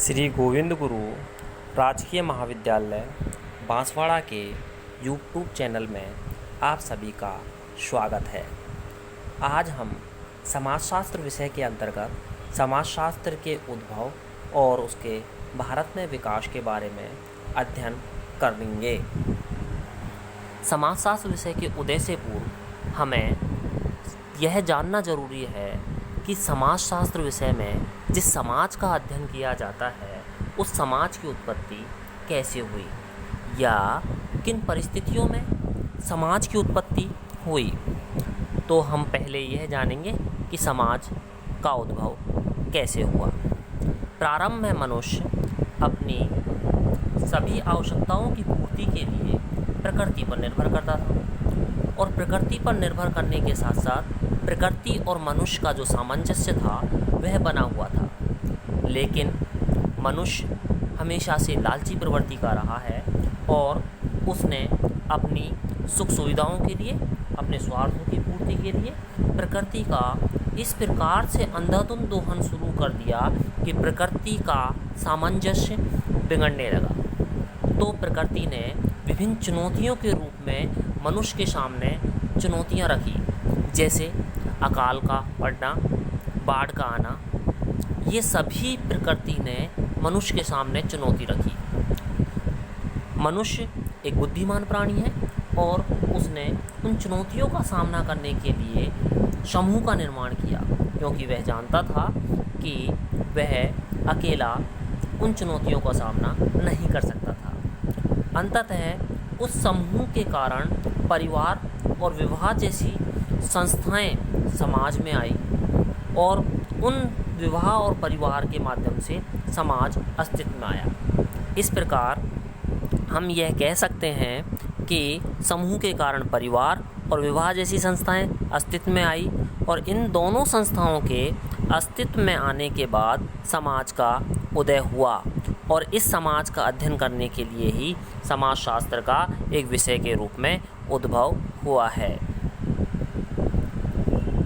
श्री गोविंद गुरु राजकीय महाविद्यालय बांसवाड़ा के यूट्यूब चैनल में आप सभी का स्वागत है। आज हम समाजशास्त्र विषय के अंतर्गत समाजशास्त्र के उद्भव और उसके भारत में विकास के बारे में अध्ययन करेंगे। समाजशास्त्र विषय के उदय से पूर्व हमें यह जानना जरूरी है कि समाजशास्त्र विषय में जिस समाज का अध्ययन किया जाता है उस समाज की उत्पत्ति कैसे हुई या किन परिस्थितियों में समाज की उत्पत्ति हुई। तो हम पहले यह जानेंगे कि समाज का उद्भव कैसे हुआ। प्रारंभ में मनुष्य अपनी सभी आवश्यकताओं की पूर्ति के लिए प्रकृति पर निर्भर करता था और प्रकृति पर निर्भर करने के साथ साथ प्रकृति और मनुष्य का जो सामंजस्य था वह बना हुआ था। लेकिन मनुष्य हमेशा से लालची प्रवृत्ति का रहा है और उसने अपनी सुख सुविधाओं के लिए, अपने स्वार्थों की पूर्ति के लिए प्रकृति का इस प्रकार से अंधाधुंध दोहन शुरू कर दिया कि प्रकृति का सामंजस्य बिगड़ने लगा। तो प्रकृति ने विभिन्न चुनौतियों के रूप में मनुष्य के सामने चुनौतियां रखी, जैसे अकाल का पड़ना, बाढ़ का आना। ये सभी प्रकृति ने मनुष्य के सामने चुनौती रखी। मनुष्य एक बुद्धिमान प्राणी है और उसने उन चुनौतियों का सामना करने के लिए समूह का निर्माण किया, क्योंकि वह जानता था कि वह अकेला उन चुनौतियों का सामना नहीं कर सकता था। अंततः उस समूह के कारण परिवार और विवाह जैसी संस्थाएं समाज में आई और उन विवाह और परिवार के माध्यम से समाज अस्तित्व में आया। इस प्रकार हम यह कह सकते हैं कि समूह के कारण परिवार और विवाह जैसी संस्थाएं अस्तित्व में आई और इन दोनों संस्थाओं के अस्तित्व में आने के बाद समाज का उदय हुआ और इस समाज का अध्ययन करने के लिए ही समाजशास्त्र का एक विषय के रूप में उद्भव हुआ है।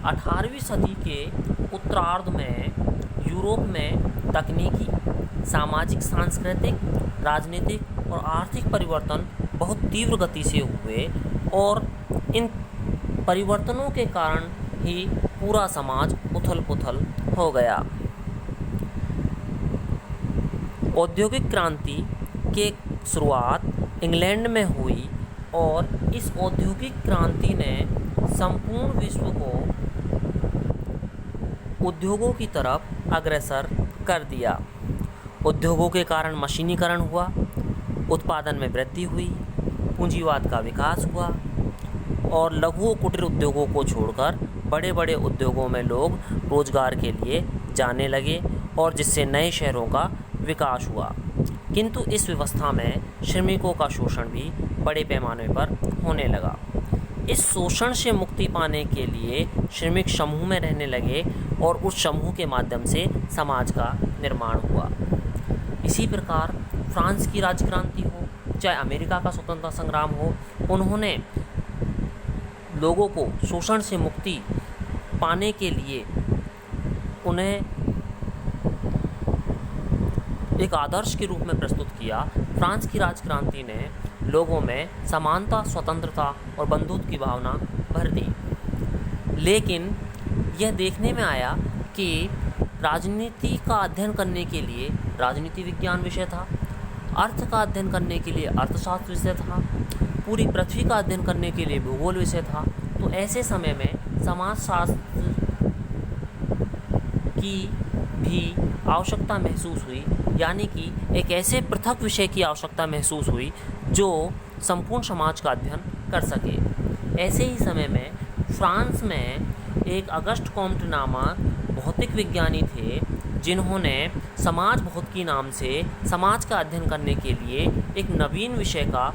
18वीं सदी के उत्तरार्ध में यूरोप में तकनीकी, सामाजिक, सांस्कृतिक, राजनीतिक और आर्थिक परिवर्तन बहुत तीव्र गति से हुए और इन परिवर्तनों के कारण ही पूरा समाज उथल-पुथल हो गया। औद्योगिक क्रांति की शुरुआत इंग्लैंड में हुई और इस औद्योगिक क्रांति ने संपूर्ण विश्व को उद्योगों की तरफ अग्रसर कर दिया। उद्योगों के कारण मशीनीकरण हुआ, उत्पादन में वृद्धि हुई, पूंजीवाद का विकास हुआ और लघु कुटीर उद्योगों को छोड़कर बड़े बड़े उद्योगों में लोग रोजगार के लिए जाने लगे और जिससे नए शहरों का विकास हुआ। किंतु इस व्यवस्था में श्रमिकों का शोषण भी बड़े पैमाने पर होने लगा। इस शोषण से मुक्ति पाने के लिए श्रमिक समूह में रहने लगे और उस समूह के माध्यम से समाज का निर्माण हुआ। इसी प्रकार फ्रांस की राजक्रांति हो, चाहे अमेरिका का स्वतंत्रता संग्राम हो, उन्होंने लोगों को शोषण से मुक्ति पाने के लिए उन्हें एक आदर्श के रूप में प्रस्तुत किया। फ्रांस की राजक्रांति ने लोगों में समानता, स्वतंत्रता और बंधुत्व की भावना भर दी। लेकिन यह देखने में आया कि राजनीति का अध्ययन करने के लिए राजनीति विज्ञान विषय था, अर्थ का अध्ययन करने के लिए अर्थशास्त्र विषय था, पूरी पृथ्वी का अध्ययन करने के लिए भूगोल विषय था। तो ऐसे समय में समाजशास्त्र की भी आवश्यकता महसूस हुई, यानी कि एक ऐसे पृथक विषय की आवश्यकता महसूस हुई जो संपूर्ण समाज का अध्ययन कर सके। ऐसे ही समय में फ्रांस में एक अगस्ट कॉम्ट नामक भौतिक विज्ञानी थे, जिन्होंने समाज भौतिकी नाम से समाज का अध्ययन करने के लिए एक नवीन विषय का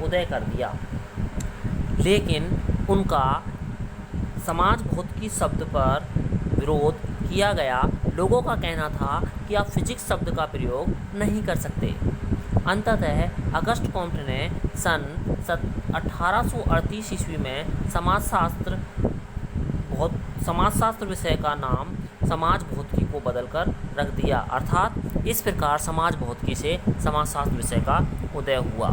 उदय कर दिया। लेकिन उनका समाज भौतिकी शब्द पर विरोध किया गया। लोगों का कहना था कि आप फिजिक्स शब्द का प्रयोग नहीं कर सकते। अंततः अगस्ट कॉम्ट ने सन 1838 ईस्वी में समाजशास्त्र विषय का नाम समाज भौतिकी को बदलकर रख दिया। अर्थात इस प्रकार समाज भौतिकी से समाजशास्त्र विषय का उदय हुआ।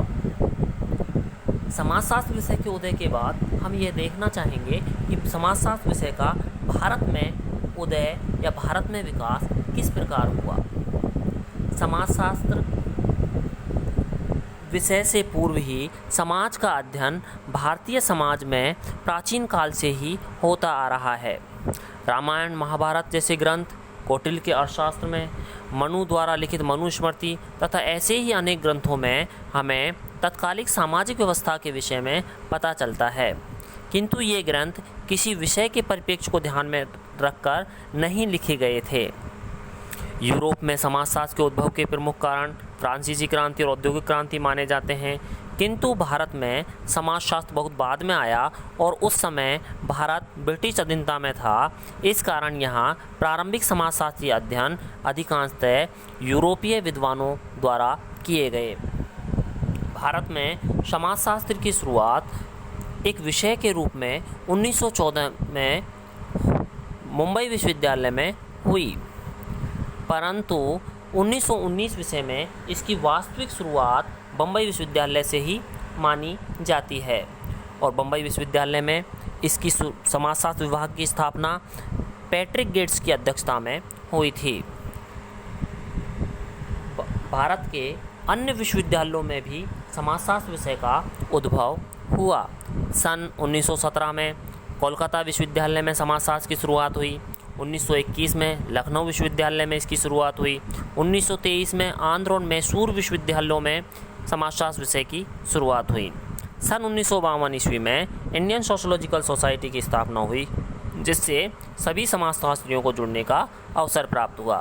समाजशास्त्र विषय के उदय के बाद हम ये देखना चाहेंगे कि समाजशास्त्र विषय का भारत में उदय या भारत में विकास किस प्रकार हुआ। समाजशास्त्र विषय से पूर्व ही समाज का अध्ययन भारतीय समाज में प्राचीन काल से ही होता आ रहा है। रामायण महाभारत जैसे ग्रंथ, कौटिल्य के अर्थशास्त्र में, मनु द्वारा लिखित मनुस्मृति तथा ऐसे ही अनेक ग्रंथों में हमें तत्कालिक सामाजिक व्यवस्था के विषय में पता चलता है, किंतु ये ग्रंथ किसी विषय के परिप्रेक्ष्य को ध्यान में रखकर नहीं लिखे गए थे। यूरोप में समाजशास्त्र के उद्भव के प्रमुख कारण फ्रांसीसी क्रांति और औद्योगिक क्रांति माने जाते हैं, किंतु भारत में समाजशास्त्र बहुत बाद में आया और उस समय भारत ब्रिटिश अधीनता में था। इस कारण यहाँ प्रारंभिक समाजशास्त्रीय अध्ययन अधिकांशतः यूरोपीय विद्वानों द्वारा किए गए। भारत में समाजशास्त्र की शुरुआत एक विषय के रूप में 1914 में मुंबई विश्वविद्यालय में हुई, परंतु 1919 विषय में इसकी वास्तविक शुरुआत बम्बई विश्वविद्यालय से ही मानी जाती है और बम्बई विश्वविद्यालय में इसकी समाजशास्त्र विभाग की स्थापना पैट्रिक गेट्स की अध्यक्षता में हुई थी। भारत के अन्य विश्वविद्यालयों में भी समाजशास्त्र विषय का उद्भव हुआ। सन 1917 में कोलकाता विश्वविद्यालय में समाजशास्त्र की शुरुआत हुई। 1921 में लखनऊ विश्वविद्यालय में इसकी शुरुआत हुई। 1923 में आंध्र और मैसूर विश्वविद्यालयों में समाजशास्त्र विषय की शुरुआत हुई। सन 1952 ईस्वी में इंडियन सोशियोलॉजिकल सोसाइटी की स्थापना हुई, जिससे सभी समाजशास्त्रियों को जुड़ने का अवसर प्राप्त हुआ।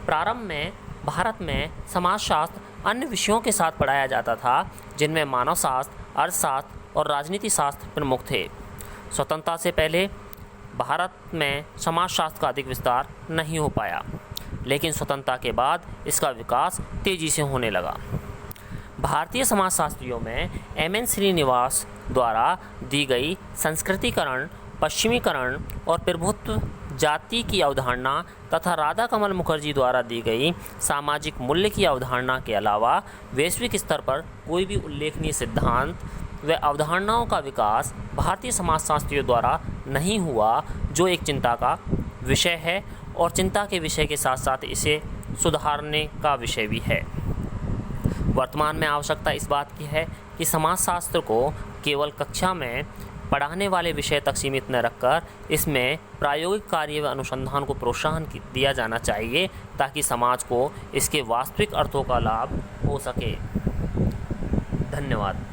प्रारंभ में भारत में समाजशास्त्र अन्य विषयों के साथ पढ़ाया जाता था, जिनमें मानवशास्त्र, अर्थशास्त्र और राजनीति शास्त्र प्रमुख थे। स्वतंत्रता से पहले भारत में समाजशास्त्र का अधिक विस्तार नहीं हो पाया, लेकिन स्वतंत्रता के बाद इसका विकास तेज़ी से होने लगा। भारतीय समाजशास्त्रियों में एम.एन. श्रीनिवास द्वारा दी गई संस्कृतिकरण, पश्चिमीकरण और प्रभुत्व जाति की अवधारणा तथा राधा कमल मुखर्जी द्वारा दी गई सामाजिक मूल्य की अवधारणा के अलावा वैश्विक स्तर पर कोई भी उल्लेखनीय सिद्धांत व अवधारणाओं का विकास भारतीय समाजशास्त्रियों द्वारा नहीं हुआ, जो एक चिंता का विषय है और चिंता के विषय के साथ साथ इसे सुधारने का विषय भी है। वर्तमान में आवश्यकता इस बात की है कि समाजशास्त्र को केवल कक्षा में पढ़ाने वाले विषय तक सीमित न रखकर इसमें प्रायोगिक कार्य व अनुसंधान को प्रोत्साहन दिया जाना चाहिए, ताकि समाज को इसके वास्तविक अर्थों का लाभ हो सके। धन्यवाद।